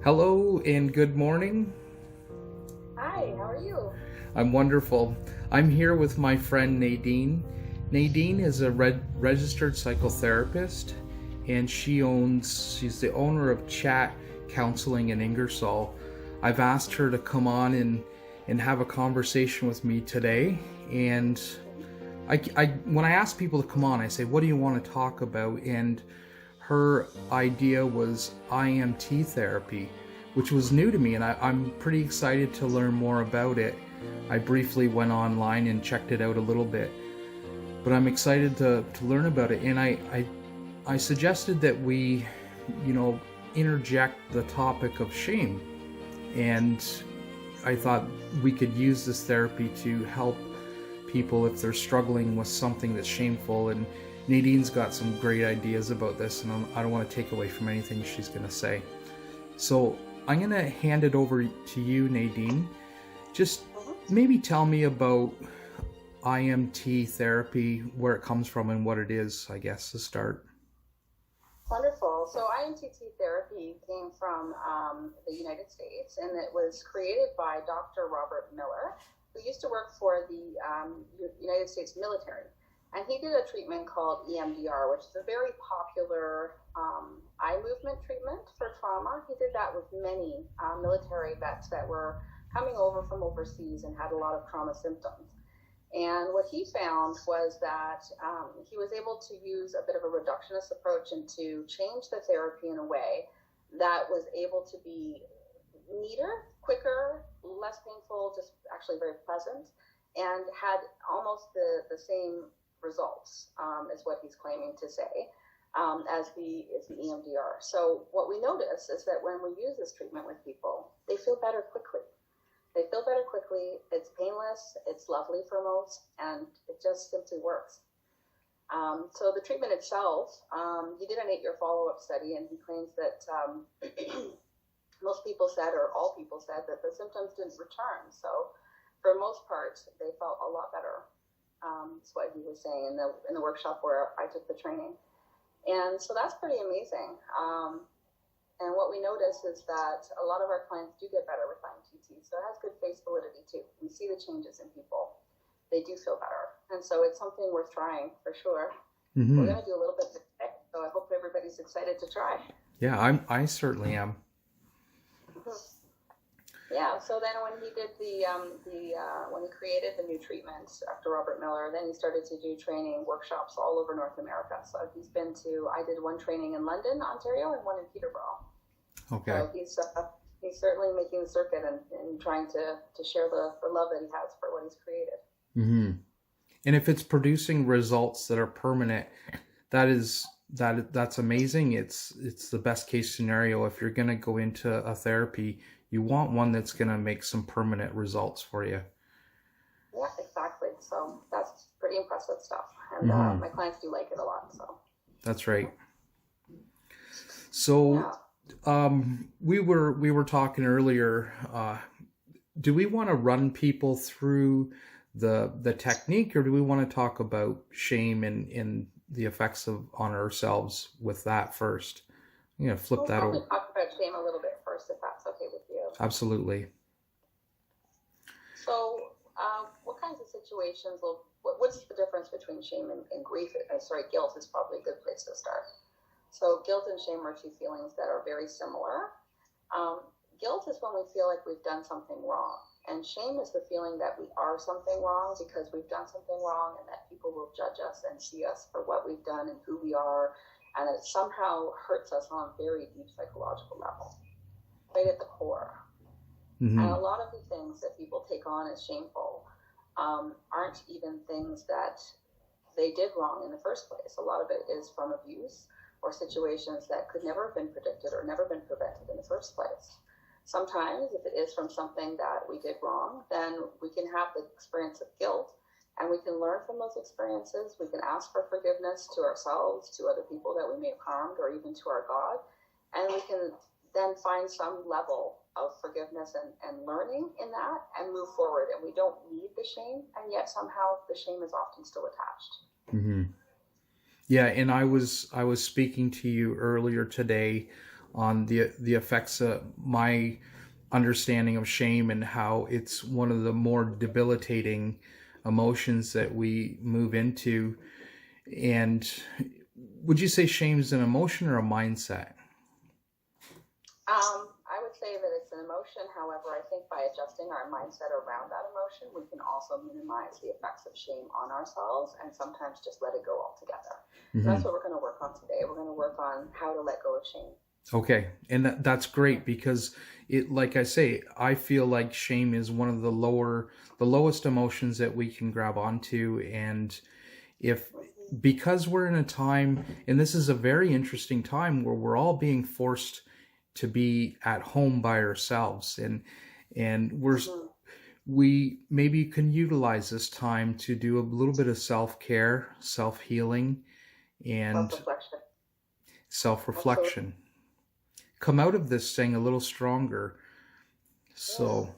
Hello and good morning. Hi, how are you? I'm wonderful. I'm here with my friend Nadine. Nadine is a registered psychotherapist, and she's the owner of Chat Counseling in Ingersoll. I've asked her to come on and have a conversation with me today. And when I ask people to come on, I say, what do you want to talk about? And her idea was ImTT Therapy, which was new to me, and I'm pretty excited to learn more about it. I briefly went online and checked it out a little bit, but I'm excited to learn about it. And I suggested that we, interject the topic of shame. And I thought we could use this therapy to help people if they're struggling with something that's shameful. And Nadine's got some great ideas about this, and I don't want to take away from anything she's going to say. So I'm going to hand it over to you, Nadine. Just maybe tell me about ImTT Therapy, where it comes from and what it is, I guess, to start. Wonderful. So ImTT Therapy came from the United States, and it was created by Dr. Robert Miller, who used to work for the United States military. And he did a treatment called EMDR, which is a very popular eye movement treatment for trauma. He did that with many military vets that were coming over from overseas and had a lot of trauma symptoms. And what he found was that he was able to use a bit of a reductionist approach and to change the therapy in a way that was able to be neater, quicker, less painful, just actually very pleasant, and had almost the same results, is what he's claiming to say, as the EMDR. So what we notice is that when we use this treatment with people, they feel better quickly. It's painless, it's lovely for most, and it just simply works. So the treatment itself, he did an 8-year follow-up study, and he claims that most people said, or all people said, that the symptoms didn't return. So for most part, they felt a lot better. That's what he was saying in the workshop where I took the training. And so that's pretty amazing. And what we notice is that a lot of our clients do get better with ImTT. So it has good face validity too. We see the changes in people. They do feel better. And so it's something worth trying for sure. Mm-hmm. We're going to do a little bit today, so I hope everybody's excited to try. Yeah, I certainly am. Yeah, so then when he did when he created the new treatments after Robert Miller, then he started to do training workshops all over North America. So I did one training in London, Ontario, and one in Peterborough. Okay. So he's certainly making the circuit and trying to share the love that he has for what he's created. Mm-hmm. And if it's producing results that are permanent, that's amazing. It's the best case scenario. If you're going to go into a therapy, you want one that's going to make some permanent results for you. Yeah, exactly. So that's pretty impressive stuff. And my clients do like it a lot. So that's right. So we were talking earlier. Do we want to run people through the technique, or do we want to talk about shame and the effects on ourselves with that first? I'm going to flip that over. We'll talk about shame a little bit first, if that's okay with you. Absolutely. So what kinds of situations, what's the difference between shame and grief? Guilt is probably a good place to start. So guilt and shame are two feelings that are very similar. Guilt is when we feel like we've done something wrong. And shame is the feeling that we are something wrong because we've done something wrong, and that people will judge us and see us for what we've done and who we are. And it somehow hurts us on a very deep psychological level, right at the core. Mm-hmm. And a lot of the things that people take on as shameful aren't even things that they did wrong in the first place. A lot of it is from abuse or situations that could never have been predicted or never been prevented in the first place. Sometimes, if it is from something that we did wrong, then we can have the experience of guilt, and we can learn from those experiences. We can ask for forgiveness to ourselves, to other people that we may have harmed, or even to our God. And we can then find some level of forgiveness and learning in that and move forward. And we don't need the shame, and yet somehow the shame is often still attached. Mm-hmm. Yeah, and I was speaking to you earlier today on the effects of my understanding of shame and how it's one of the more debilitating emotions that we move into. And would you say shame is an emotion or a mindset? I would say that it's an emotion. However, I think by adjusting our mindset around that emotion, we can also minimize the effects of shame on ourselves and sometimes just let it go altogether. So that's what we're going to work on today. We're going to work on how to let go of shame. Okay. And that's great, because it, like I say, I feel like shame is one of the lowest emotions that we can grab onto. And because we're in a time, and this is a very interesting time where we're all being forced to be at home by ourselves, and we maybe can utilize this time to do a little bit of self-care, self-healing, and self-reflection. Come out of this thing a little stronger. So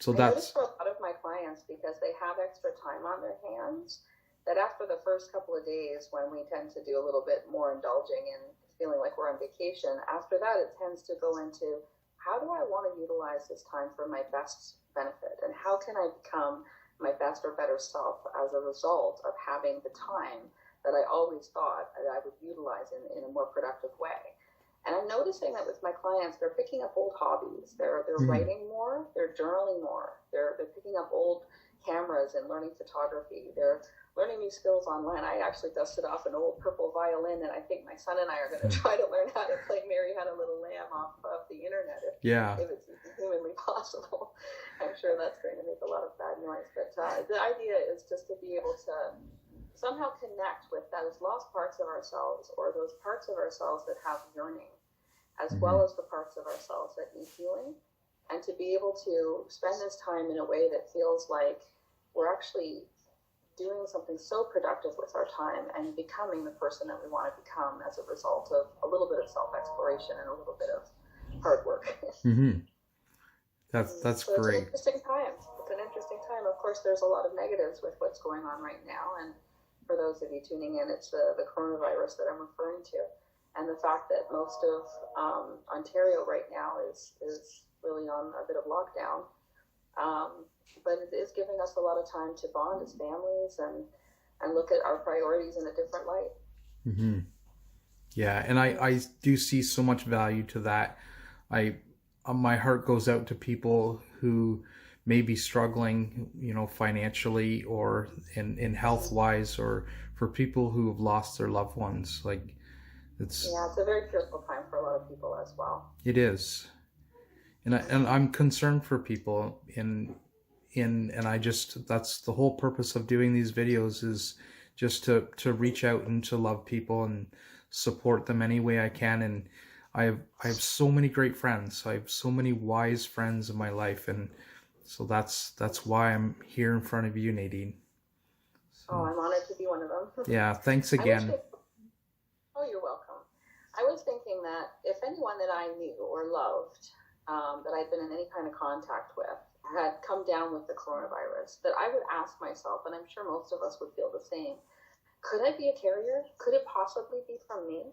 that's for a lot of my clients, because they have extra time on their hands, that after the first couple of days, when we tend to do a little bit more indulging and feeling like we're on vacation, after that it tends to go into, how do I want to utilize this time for my best benefit, and how can I become my best or better self as a result of having the time that I always thought that I would utilize in a more productive way. And I'm noticing that with my clients, they're picking up old hobbies. They're writing more, they're journaling more, they're picking up old cameras and learning photography. They're learning new skills online. I actually dusted off an old purple violin, and I think my son and I are going to try to learn how to play Mary Had a Little Lamb off of the internet if it's humanly possible. I'm sure that's going to make a lot of bad noise. But the idea is just to be able to somehow connect with those lost parts of ourselves, or those parts of ourselves that have yearning, as well as the parts of ourselves that need healing, and to be able to spend this time in a way that feels like we're actually doing something so productive with our time and becoming the person that we want to become as a result of a little bit of self-exploration and a little bit of hard work. That's so great. It's an interesting time. It's an interesting time. Of course, there's a lot of negatives with what's going on right now, and for those of you tuning in, it's the coronavirus that I'm referring to, and the fact that most of Ontario right now is really on a bit of lockdown. But it is giving us a lot of time to bond as families and look at our priorities in a different light. Yeah, and I do see so much value to that. My heart goes out to people who may be struggling, financially or in health wise, or for people who have lost their loved ones. It's a very fearful time for a lot of people as well. It is, and I'm concerned for people and I just, that's the whole purpose of doing these videos, is just to reach out and to love people and support them any way I can. And I have so many great friends. I have so many wise friends in my life, and so that's why I'm here in front of you, Nadine. So, I'm honored to be one of them. Yeah, thanks again. You're welcome. I was thinking that if anyone that I knew or loved, that I'd been in any kind of contact with, had come down with the coronavirus, that I would ask myself, and I'm sure most of us would feel the same, could I be a carrier? Could it possibly be from me?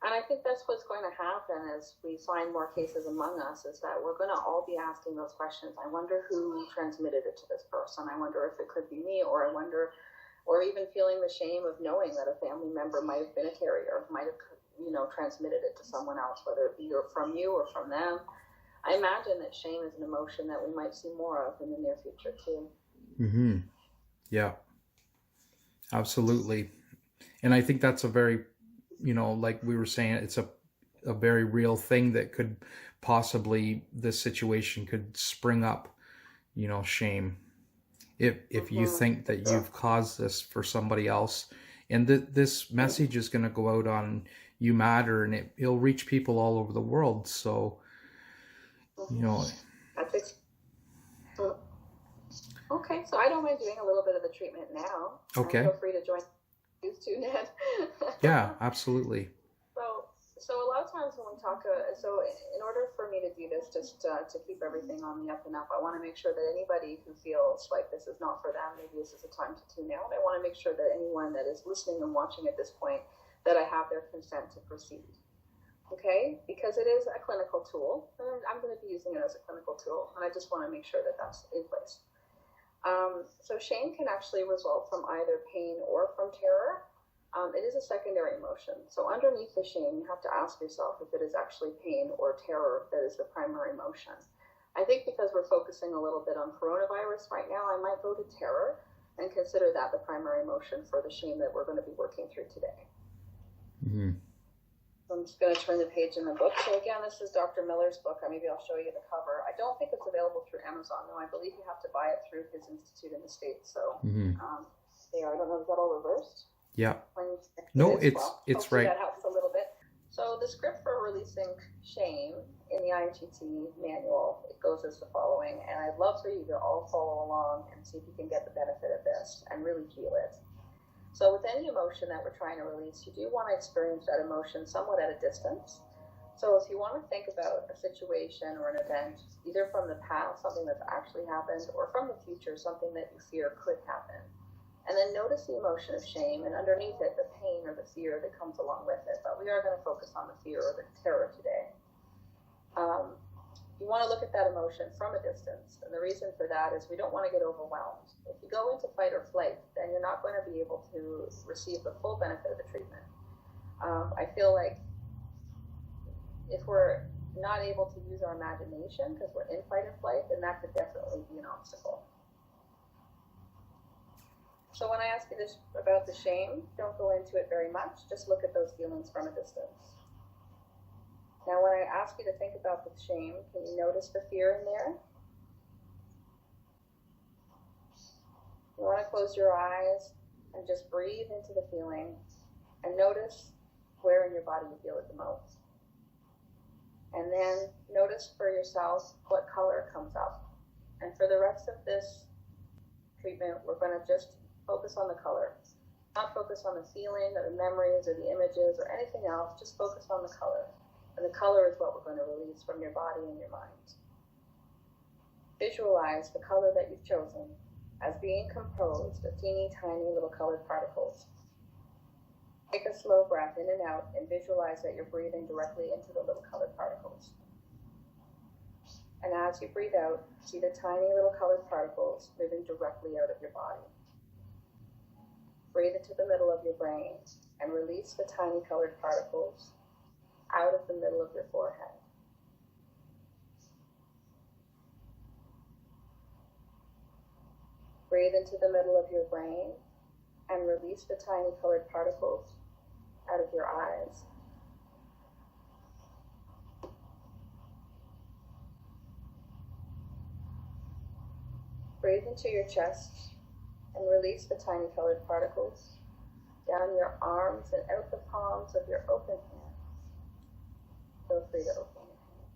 And I think that's what's going to happen as we find more cases among us, is that we're going to all be asking those questions. I wonder who transmitted it to this person. I wonder if it could be me, or or even feeling the shame of knowing that a family member might have been a carrier, might have, transmitted it to someone else, whether it be from you or from them. I imagine that shame is an emotion that we might see more of in the near future too. Yeah, absolutely. And I think that's a very, like we were saying, it's a very real thing that could possibly, this situation could spring up, shame. If you think that you've caused this for somebody else, and this message is going to go out on You Matter, and it'll reach people all over the world. So, Okay, so I don't mind doing a little bit of the treatment now. Okay. Feel free to join. Too, Ned. Yeah, absolutely. So a lot of times when we talk, so in order for me to do this, just to keep everything on the up and up, I want to make sure that anybody who feels like this is not for them, maybe this is a time to tune out. I want to make sure that anyone that is listening and watching at this point, that I have their consent to proceed. Okay, because it is a clinical tool, and I'm going to be using it as a clinical tool, and I just want to make sure that that's in place. So shame can actually result from either pain or from terror. It is a secondary emotion. So underneath the shame, you have to ask yourself if it is actually pain or terror that is the primary emotion. I think because we're focusing a little bit on coronavirus right now, I might go to terror and consider that the primary emotion for the shame that we're going to be working through today. Mm-hmm. I'm just going to turn the page in the book. So again, this is Dr. Miller's book. Maybe I'll show you the cover. I don't think it's available through Amazon, though. I believe you have to buy it through his institute in the States. So they are. I don't know, is that all reversed? Yeah. No, it's Hopefully right. that helps a little bit. So the script for releasing shame in the ImTT manual, it goes as the following, and I'd love for you to all follow along and see if you can get the benefit of this and really feel it. So with any emotion that we're trying to release, you do want to experience that emotion somewhat at a distance. So if you want to think about a situation or an event, either from the past, something that's actually happened, or from the future, something that you fear could happen. And then notice the emotion of shame, and underneath it, the pain or the fear that comes along with it. But we are going to focus on the fear or the terror today. You want to look at that emotion from a distance. And the reason for that is we don't want to get overwhelmed. If you go into fight or flight, then you're not going to be able to receive the full benefit of the treatment. I feel like if we're not able to use our imagination because we're in fight or flight, then that could definitely be an obstacle. So when I ask you this about the shame, don't go into it very much. Just look at those feelings from a distance. Now, when I ask you to think about the shame, can you notice the fear in there? You want to close your eyes and just breathe into the feeling and notice where in your body you feel it the most. And then notice for yourself what color comes up. And for the rest of this treatment, we're going to just focus on the color. Not focus on the feeling or the memories or the images or anything else, just focus on the color. And the color is what we're going to release from your body and your mind. Visualize the color that you've chosen as being composed of teeny tiny little colored particles. Take a slow breath in and out and visualize that you're breathing directly into the little colored particles. And as you breathe out, see the tiny little colored particles moving directly out of your body. Breathe into the middle of your brain and release the tiny colored particles out of the middle of your forehead. Breathe into the middle of your brain and release the tiny colored particles out of your eyes. Breathe into your chest and release the tiny colored particles down your arms and out the palms of your open hands. Feel free to open your hand.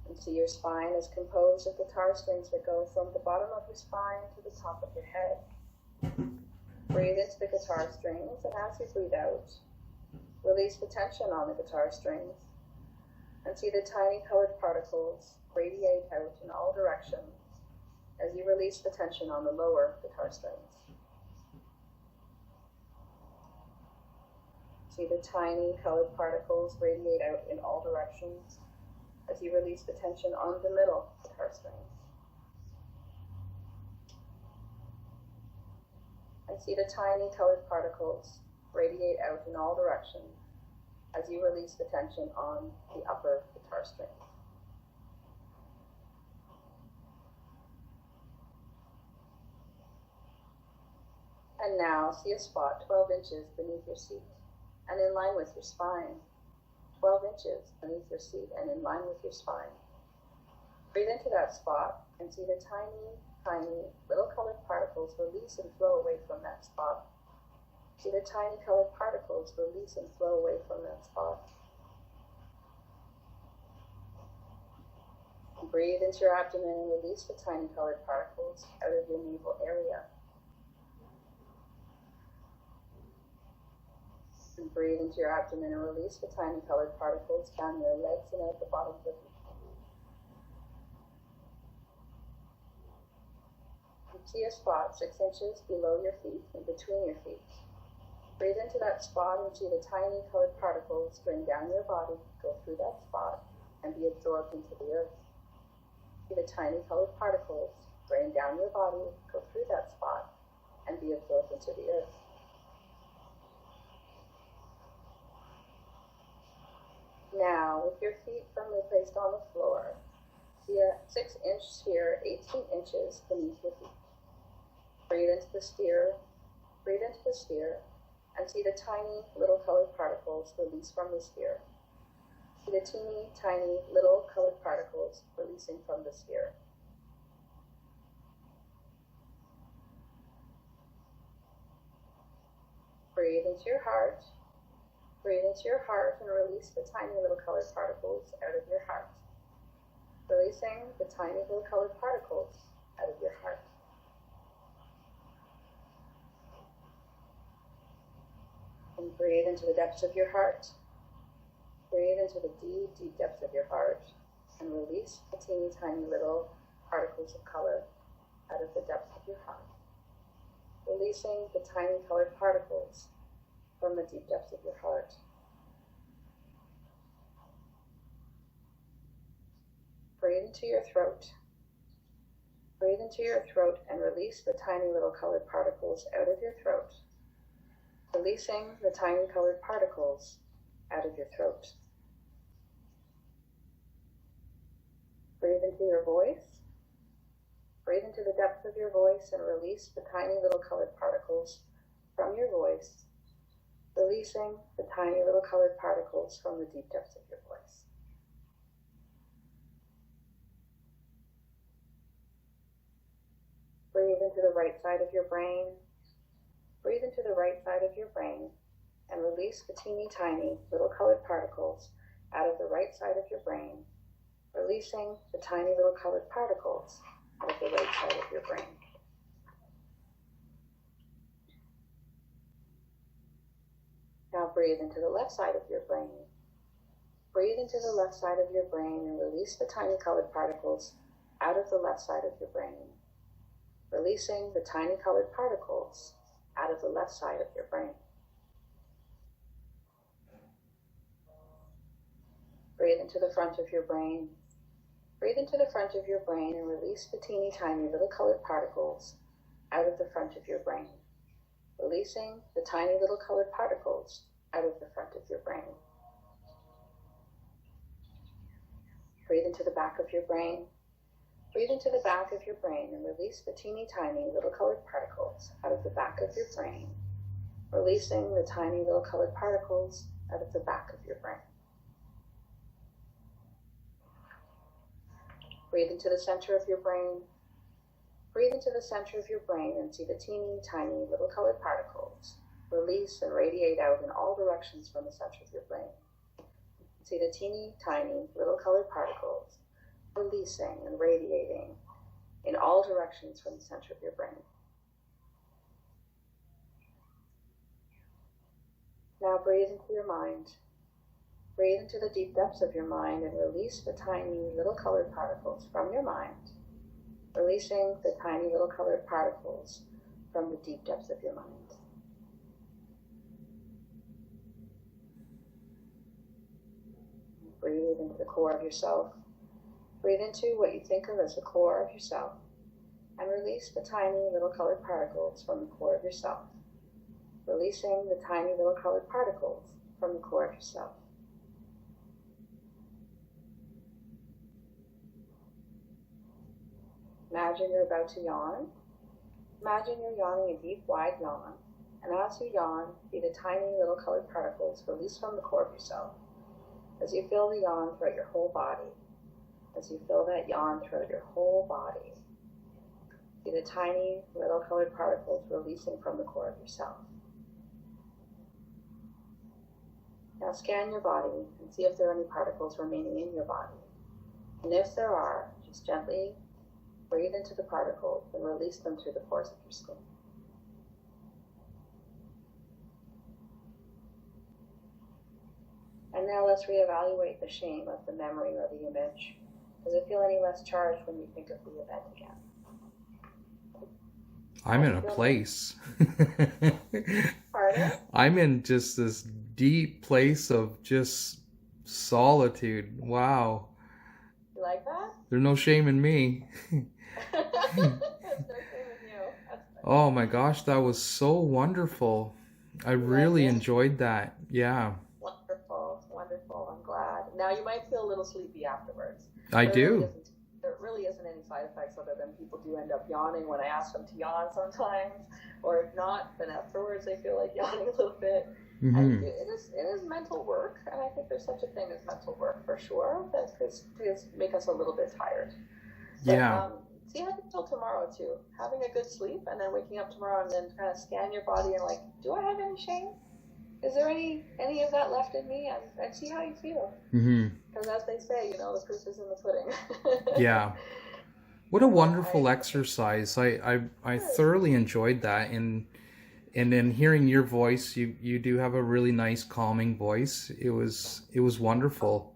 And see your spine is composed of guitar strings that go from the bottom of your spine to the top of your head. Breathe into the guitar strings, and as you breathe out, release the tension on the guitar strings, and see the tiny colored particles radiate out in all directions as you release the tension on the lower guitar strings. See the tiny colored particles radiate out in all directions as you release the tension on the middle guitar strings. And see the tiny colored particles radiate out in all directions as you release the tension on the upper guitar strings. And now see a spot 12 inches beneath your seat and in line with your spine. 12 inches beneath your seat and in line with your spine. Breathe into that spot and see the tiny, tiny little colored particles release and flow away from that spot. See the tiny colored particles release and flow away from that spot. Breathe into your abdomen and release the tiny colored particles out of your navel area. And breathe into your abdomen and release the tiny colored particles down your legs and out the bottoms of your feet. And see a spot 6 inches below your feet and between your feet. Breathe into that spot and see the tiny colored particles drain down your body, go through that spot, and be absorbed into the earth. See the tiny colored particles drain down your body, go through that spot, and be absorbed into the earth. Now, with your feet firmly placed on the floor, see a 6-inch sphere 18 inches beneath your feet. Breathe into the sphere, and see the tiny little colored particles release from the sphere. See the teeny tiny little colored particles releasing from the sphere. Breathe into your heart. Breathe into your heart and release the tiny little colored particles out of your heart. Releasing the tiny little colored particles out of your heart. And breathe into the depths of your heart. Breathe into the deep, deep depths of your heart and release the teeny tiny little particles of color out of the depths of your heart. Releasing the tiny colored particles from the deep depths of your heart. Breathe into your throat. Breathe into your throat and release the tiny little colored particles out of your throat. Releasing the tiny colored particles out of your throat. Breathe into your voice. Breathe into the depths of your voice and release the tiny little colored particles from your voice, releasing the tiny little colored particles from the deep depths of your voice. Breathe into the right side of your brain. Breathe into the right side of your brain and release the teeny tiny little colored particles out of the right side of your brain, releasing the tiny little colored particles out of the right side of your brain. Now breathe into the left side of your brain. Breathe into the left side of your brain and release the tiny colored particles out of the left side of your brain, releasing the tiny colored particles out of the left side of your brain. Breathe into the front of your brain. Breathe into the front of your brain and release the teeny tiny little colored particles out of the front of your brain, releasing the tiny little colored particles out of the front of your brain. Breathe into the back of your brain. Breathe into the back of your brain and release the teeny tiny little colored particles out of the back of your brain, releasing the tiny little colored particles out of the back of your brain. Breathe into the center of your brain. Breathe into the center of your brain and see the teeny tiny little colored particles release and radiate out in all directions from the center of your brain. See the teeny tiny little colored particles releasing and radiating in all directions from the center of your brain. Now breathe into your mind. Breathe into the deep depths of your mind and release the tiny little colored particles from your mind, releasing the tiny little colored particles from the deep depths of your mind. Breathe into the core of yourself. Breathe into what you think of as the core of yourself and release the tiny little colored particles from the core of yourself, releasing the tiny little colored particles from the core of yourself. Imagine you're about to yawn. Imagine you're yawning a deep, wide yawn, and as you yawn, see the tiny little colored particles release from the core of yourself as you feel the yawn throughout your whole body. As you feel that yawn throughout your whole body, see the tiny little colored particles releasing from the core of yourself. Now scan your body and see if there are any particles remaining in your body. And if there are, just gently breathe into the particles and release them through the pores of your skin. And now let's reevaluate the shame of the memory or the image. Does it feel any less charged when you think of the event again? I'm in a place. Pardon? I'm in just this deep place of just solitude. Wow. You like that? There's no shame in me. There's no shame in you. That's nice. Oh my gosh, that was so wonderful. I You like really it? enjoyed that. Yeah, Wonderful, wonderful. I'm glad. Now you might feel a little sleepy afterwards. I There really do. isn't. There really isn't any side effects other than people do end up yawning when I ask them to yawn sometimes, or if not, then afterwards they feel like yawning a little bit. And Hmm. it is mental work, and I think there's such a thing as mental work for sure that could make us a little bit tired. But Yeah. see how you feel tomorrow too. Having a good sleep and then waking up tomorrow and then kind of scan your body and like, do I have any shame? Is there any of that left in me? And see how you feel. Hmm. Because as they say, the proof is in the pudding. Yeah. What a wonderful I exercise. I Good. thoroughly enjoyed that, and in hearing your voice, you do have a really nice calming voice. It was wonderful.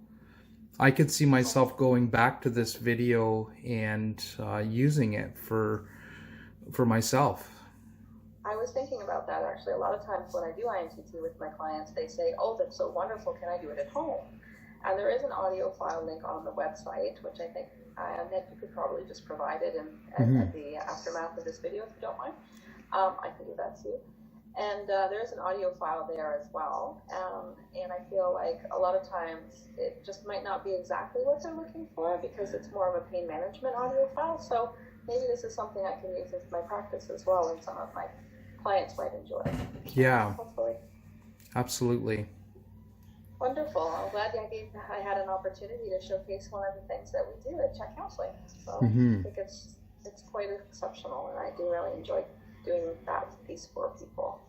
I could see myself going back to this video and using it for myself. I was thinking about that actually. A lot of times when I do IMTT with my clients, they say, "Oh, that's so wonderful. Can I do it at home?" And there is an audio file link on the website, which I think Ned, you could probably just provide it Hmm. at the aftermath of this video if you don't mind. I can do that too. And there's an audio file there as well. And I feel like a lot of times it just might not be exactly what they're looking for because it's more of a pain management audio file. So maybe this is something I can use in my practice as well, and some of my clients might enjoy. Yeah, Hopefully. absolutely. Wonderful. I'm glad I had an opportunity to showcase one of the things that we do at Chat Counseling. So Hmm. I think it's quite exceptional, and I do really enjoy doing that piece for people.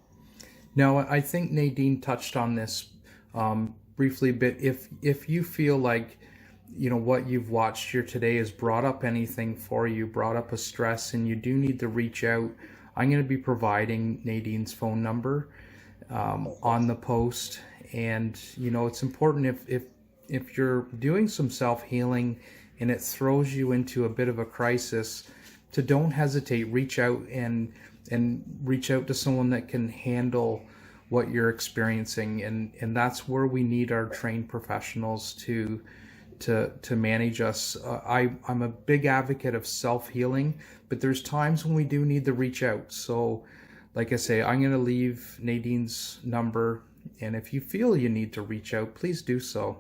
Now, I think Nadine touched on this briefly, but if you feel like what you've watched here today has brought up anything for you, brought up a stress, and you do need to reach out, I'm going to be providing Nadine's phone number on the post. And it's important if you're doing some self-healing and it throws you into a bit of a crisis, to don't hesitate, reach out and reach out to someone that can handle what you're experiencing, and that's where we need our trained professionals to manage us. I'm a big advocate of self-healing, but there's times when we do need to reach out. So like I say, I'm going to leave Nadine's number, and if you feel you need to reach out, please do so.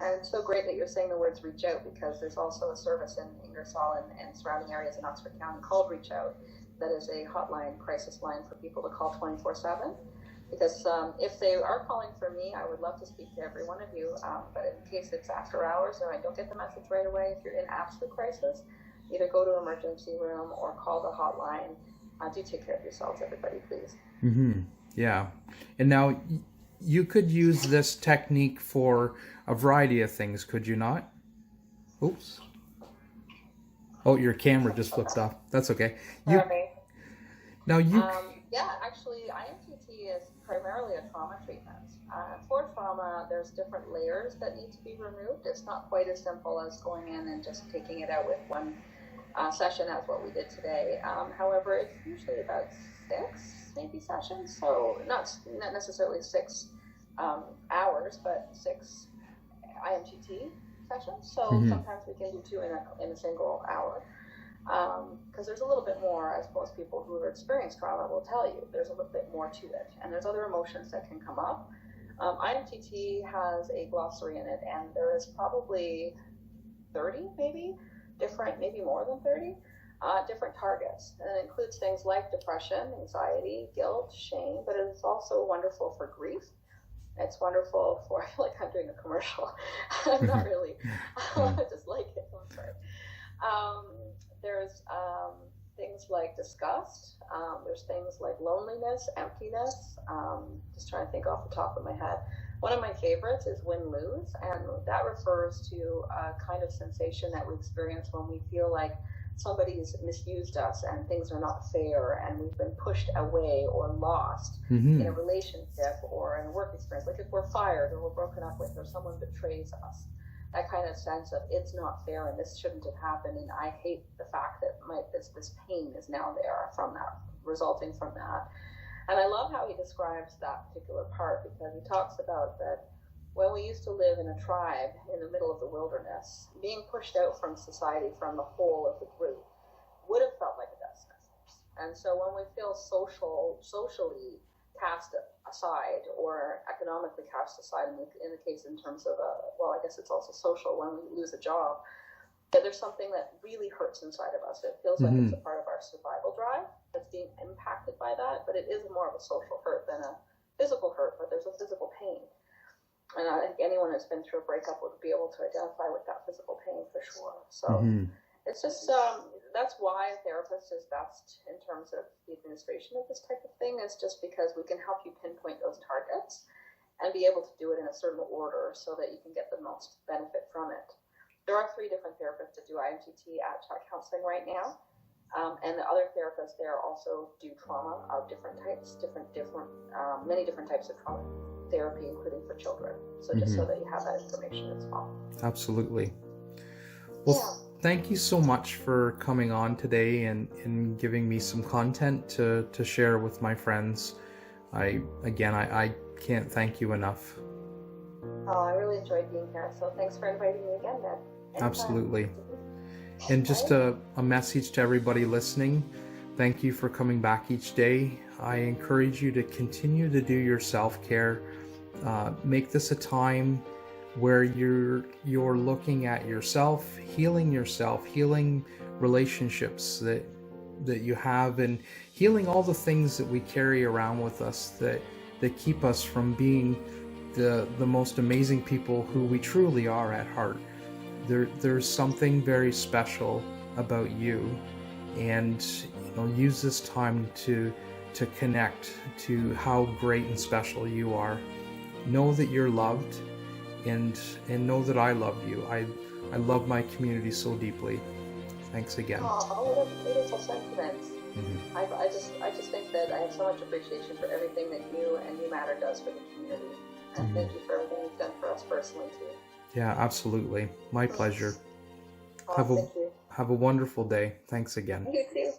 And it's so great that you're saying the words reach out, because there's also a service in Ingersoll and surrounding areas in Oxford County called Reach Out. That is a hotline, crisis line for people to call 24/7. Because if they are calling for me, I would love to speak to every one of you. But in case it's after hours or I don't get the message right away, if you're in absolute crisis, either go to emergency room or call the hotline. Do take care of yourselves, everybody, please. Mm-hmm. Yeah. And now you could use this technique for a variety of things, could you not? Oops. Oh, your camera just flipped off. That's okay. Now you. Yeah, actually, IMTT is primarily a trauma treatment. For trauma, there's different layers that need to be removed. It's not quite as simple as going in and just taking it out with one session as what we did today. However, it's usually about 6 maybe sessions, so not necessarily 6 hours, but 6 IMTT sessions. So sometimes we can do 2 in a single hour. Because there's a little bit more, as most people who have experienced trauma will tell you, there's a little bit more to it, and there's other emotions that can come up. IMTT has a glossary in it, and there is probably 30 maybe more than 30 different targets, and it includes things like depression, anxiety, guilt, shame, but it's also wonderful for grief. It's wonderful for, I feel like I'm doing a commercial. I'm not really, I just like it. I'm sorry. There's things like disgust. There's things like loneliness, emptiness. Just trying to think off the top of my head. One of my favorites is win-lose, and that refers to a kind of sensation that we experience when we feel like somebody's misused us and things are not fair and we've been pushed away or lost in a relationship or in a work experience, like if we're fired or we're broken up with or someone betrays us. that kind of sense of it's not fair and this shouldn't have happened, and I hate the fact that this pain is now there from that, resulting from that. And I love how he describes that particular part, because he talks about that when we used to live in a tribe in the middle of the wilderness, being pushed out from society, from the whole of the group, would have felt like a death sentence. And so when we feel socially cast aside, or economically cast aside, in the case in terms of, well, I guess it's also social, when we lose a job, that there's something that really hurts inside of us. It feels like it's a part of our survival drive that's being impacted by that, but it is more of a social hurt than a physical hurt, but there's a physical pain. And I think anyone who's been through a breakup would be able to identify with that physical pain for sure. So it's just, that's why a therapist is best in terms of the administration of this type of thing, is just because we can help you pinpoint those targets and be able to do it in a certain order so that you can get the most benefit from it. There are 3 different therapists that do ImTT at Chat Counseling right now. And the other therapists there also do trauma of different types, many different types of trauma therapy, including for children. So just so that you have that information as well. Absolutely. Well, thank you so much for coming on today and giving me some content to share with my friends. I can't thank you enough. Oh, I really enjoyed being here. So thanks for inviting me again, Ned. Absolutely. And just a message to everybody listening. Thank you for coming back each day. I encourage you to continue to do your self-care. Make this a time where you're looking at yourself, healing relationships that you have, and healing all the things that we carry around with us that keep us from being the most amazing people who we truly are at heart. There's something very special about you, and use this time to connect to how great and special you are. Know that you're loved, and know that I love you. I love my community so deeply. Thanks again. Oh, what a beautiful sentiment. I just think that I have so much appreciation for everything that you and You Matter does for the community. And thank you for everything you've done for us personally too. Yeah, absolutely. My pleasure. Thank you. Have a wonderful day. Thanks again. You too.